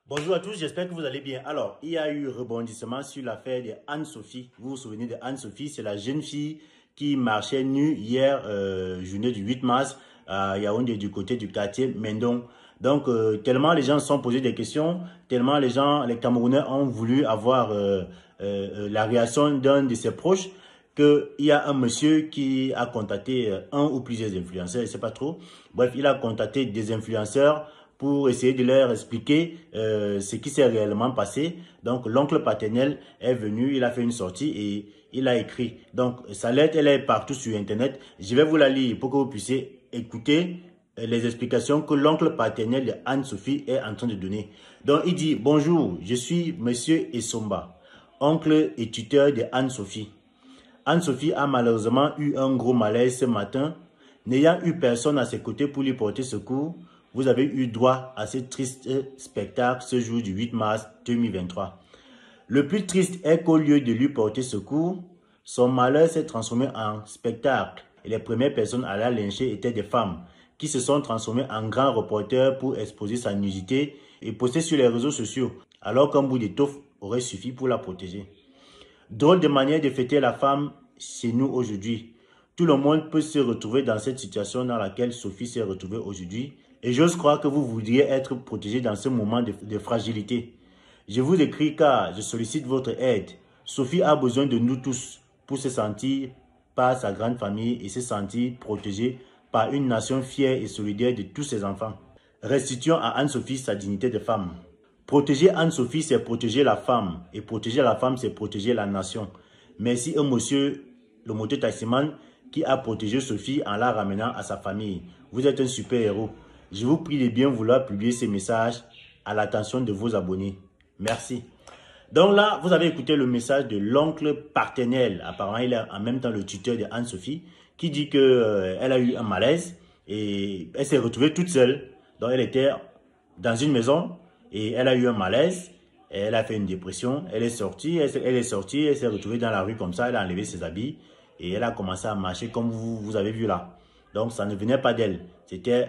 Bonjour à tous, j'espère que vous allez bien. Alors, il y a eu rebondissement sur l'affaire de Anne-Sophie. Vous vous souvenez de Anne-Sophie, c'est la jeune fille qui marchait nue hier, journée du 8 mars, à Yaoundé, du côté du quartier Mendon. Donc, tellement les gens se sont posés des questions, tellement les Camerounais ont voulu avoir la réaction d'un de ses proches, qu'il y a un monsieur qui a contacté un ou plusieurs influenceurs, je ne sais pas trop. Bref, il a contacté des influenceurs pour essayer de leur expliquer ce qui s'est réellement passé. Donc, l'oncle paternel est venu, il a fait une sortie et il a écrit. Donc, sa lettre, elle est partout sur Internet. Je vais vous la lire pour que vous puissiez écouter les explications que l'oncle paternel de Anne-Sophie est en train de donner. Donc, il dit, bonjour, je suis monsieur Essomba, oncle et tuteur de Anne-Sophie. Anne-Sophie a malheureusement eu un gros malaise ce matin. N'ayant eu personne à ses côtés pour lui porter secours, vous avez eu droit à ce triste spectacle ce jour du 8 mars 2023. Le plus triste est qu'au lieu de lui porter secours, son malheur s'est transformé en spectacle et les premières personnes à la lyncher étaient des femmes qui se sont transformées en grands reporters pour exposer sa nudité et poster sur les réseaux sociaux, alors qu'un bout d'étoffe aurait suffi pour la protéger. Drôle de manière de fêter la femme chez nous aujourd'hui. Tout le monde peut se retrouver dans cette situation dans laquelle Sophie s'est retrouvée aujourd'hui. Et j'ose croire que vous voudriez être protégé dans ce moment de fragilité. Je vous écris car je sollicite votre aide. Sophie a besoin de nous tous pour se sentir par sa grande famille et se sentir protégée par une nation fière et solidaire de tous ses enfants. Restituons à Anne-Sophie sa dignité de femme. Protéger Anne-Sophie, c'est protéger la femme. Et protéger la femme, c'est protéger la nation. Merci au monsieur, le moteur taximan, qui a protégé Sophie en la ramenant à sa famille. Vous êtes un super héros. Je vous prie de bien vouloir publier ces messages à l'attention de vos abonnés. Merci. Donc là, vous avez écouté le message de l'oncle paternel. Apparemment, il est en même temps le tuteur de Anne-Sophie, qui dit qu'elle a eu un malaise et elle s'est retrouvée toute seule. Donc, elle était dans une maison et elle a eu un malaise. Et elle a fait une dépression. Elle s'est retrouvée dans la rue comme ça. Elle a enlevé ses habits et elle a commencé à marcher comme vous avez vu là. Donc, ça ne venait pas d'elle. C'était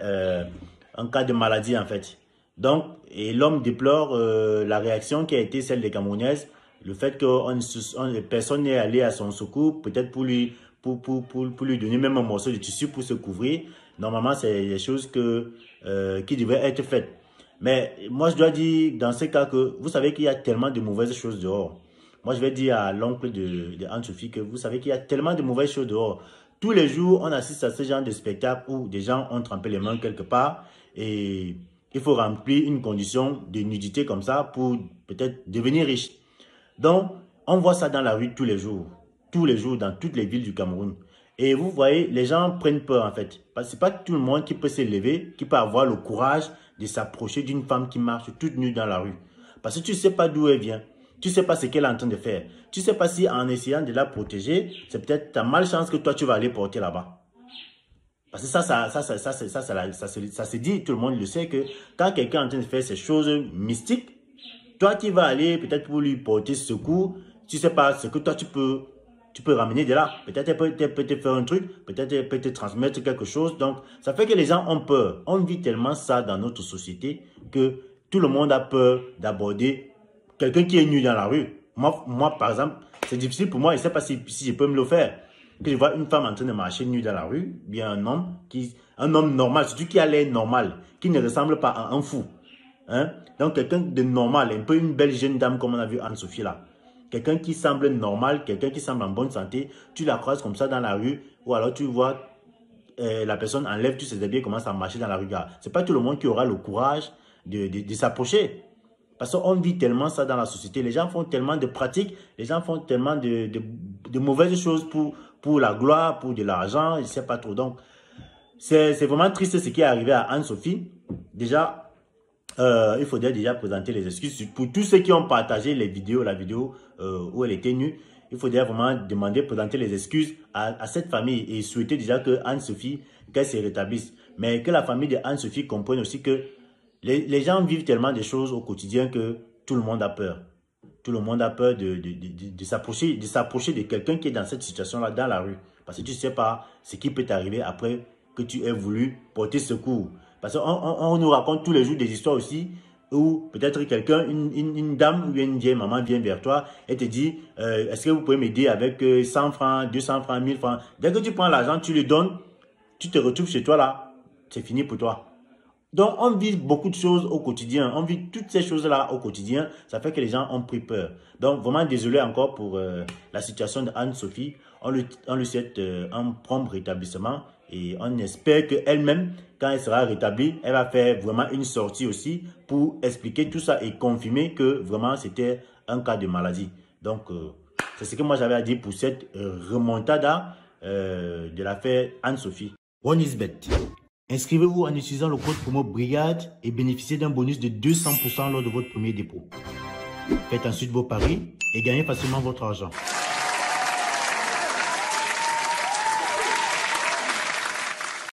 un cas de maladie en fait. Donc, et l'homme déplore la réaction qui a été celle des Camerounaises, le fait que personne n'est allé à son secours, peut-être pour lui donner même un morceau de tissu pour se couvrir. Normalement, c'est des choses qui devraient être faites. Mais moi, je dois dire dans ce cas que vous savez qu'il y a tellement de mauvaises choses dehors. Moi, je vais dire à l'oncle de Anne-Sophie que vous savez qu'il y a tellement de mauvaises choses dehors. Tous les jours, on assiste à ce genre de spectacle où des gens ont trempé les mains quelque part et il faut remplir une condition de nudité comme ça pour peut-être devenir riche. Donc, on voit ça dans la rue tous les jours, dans toutes les villes du Cameroun. Et vous voyez, les gens prennent peur en fait. Parce que ce n'est pas tout le monde qui peut se lever, qui peut avoir le courage de s'approcher d'une femme qui marche toute nue dans la rue. Parce que tu ne sais pas d'où elle vient. Tu ne sais pas ce qu'elle est en train de faire. Tu ne sais pas si en essayant de la protéger, c'est peut-être ta malchance que toi tu vas aller porter là-bas. Parce que ça se dit, tout le monde le sait que quand quelqu'un est en train de faire ces choses mystiques, toi qui vas aller peut-être pour lui porter secours, tu ne sais pas ce que toi tu peux ramener de là. Peut-être elle peut te faire un truc, peut-être elle peut te transmettre quelque chose. Donc, ça fait que les gens ont peur. On vit tellement ça dans notre société que tout le monde a peur d'aborder quelqu'un qui est nu dans la rue. Moi, par exemple, c'est difficile pour moi. Je ne sais pas si je peux me le faire. Que je vois une femme en train de marcher nue dans la rue, bien un homme normal, surtout qui a l'air normal, qui ne ressemble pas à un fou. Hein? Donc, quelqu'un de normal, un peu une belle jeune dame comme on a vu Anne-Sophie là. Quelqu'un qui semble normal, quelqu'un qui semble en bonne santé, tu la croises comme ça dans la rue, ou alors tu vois la personne enlève tous ses habits et commence à marcher dans la rue. Ce n'est pas tout le monde qui aura le courage de s'approcher. Parce qu'on vit tellement ça dans la société. Les gens font tellement de pratiques, les gens font tellement de mauvaises choses pour la gloire, pour de l'argent, je ne sais pas trop. Donc, c'est vraiment triste ce qui est arrivé à Anne-Sophie. Déjà, il faudrait déjà présenter les excuses. Pour tous ceux qui ont partagé la vidéo où elle était nue, il faudrait vraiment présenter les excuses à cette famille et souhaiter déjà que Anne-Sophie, qu'elle se rétablisse. Mais que la famille de Anne-Sophie comprenne aussi que les gens vivent tellement de choses au quotidien que tout le monde a peur. Tout le monde a peur de s'approcher de quelqu'un qui est dans cette situation-là, dans la rue. Parce que tu ne sais pas ce qui peut t'arriver après que tu aies voulu porter secours. Parce qu'on nous raconte tous les jours des histoires aussi ou peut-être quelqu'un, une dame ou une vieille maman vient vers toi et te dit, est-ce que vous pouvez m'aider avec 100 francs, 200 francs, 1000 francs. Dès que tu prends l'argent, tu le donnes, tu te retrouves chez toi là, c'est fini pour toi. Donc, on vit beaucoup de choses au quotidien. On vit toutes ces choses-là au quotidien. Ça fait que les gens ont pris peur. Donc, vraiment désolé encore pour la situation d'Anne-Sophie. On lui souhaite un prompt rétablissement et on espère qu'elle-même, quand elle sera rétablie, elle va faire vraiment une sortie aussi pour expliquer tout ça et confirmer que vraiment c'était un cas de maladie. Donc, c'est ce que moi j'avais à dire pour cette remontada de l'affaire Anne-Sophie. One is bet. Inscrivez-vous en utilisant le code promo BRIGADE et bénéficiez d'un bonus de 200% lors de votre premier dépôt. Faites ensuite vos paris et gagnez facilement votre argent.